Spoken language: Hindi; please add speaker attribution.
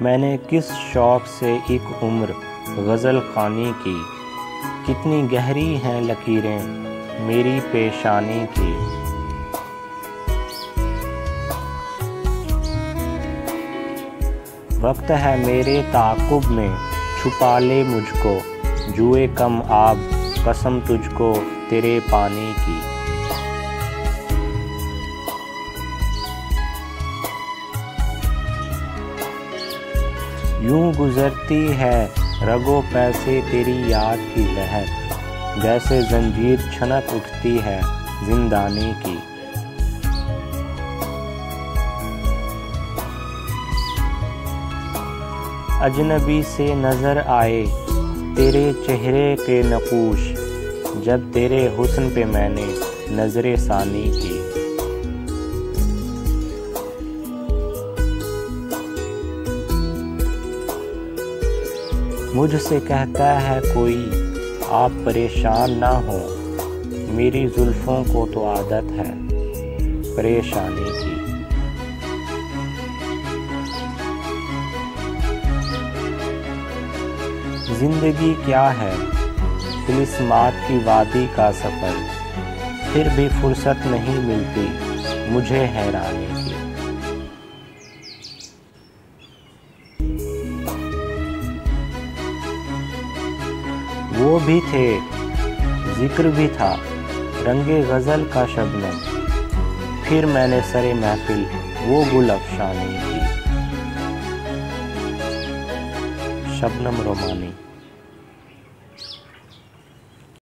Speaker 1: मैंने किस शौक़ से एक उम्र गज़ल ख़वानी की, कितनी गहरी हैं लकीरें मेरी पेशानी की। वक्त है मेरे ताक़ुब में, छुपा ले मुझको, जुए कम आब कसम तुझको तेरे पानी की। यूं गुज़रती है रगो पैसे तेरी याद की लहर, जैसे जंजीर छनक उठती है जिंदानी की। अजनबी से नज़र आए तेरे चेहरे के नक़ूश, जब तेरे हुस्न पे मैंने नज़रे सानी की। मुझसे कहता है कोई आप परेशान ना हो, मेरी जुल्फ़ों को तो आदत है परेशानी की। ज़िंदगी क्या है तिलिस्मात की वादी का सफ़र, फिर भी फुर्सत नहीं मिलती मुझे हैरानी की। वो भी थे जिक्र भी था रंगे गज़ल का शबनम, फिर मैंने सरे महफिल वो गुल अफ़शानी की। शबनम रोमानी।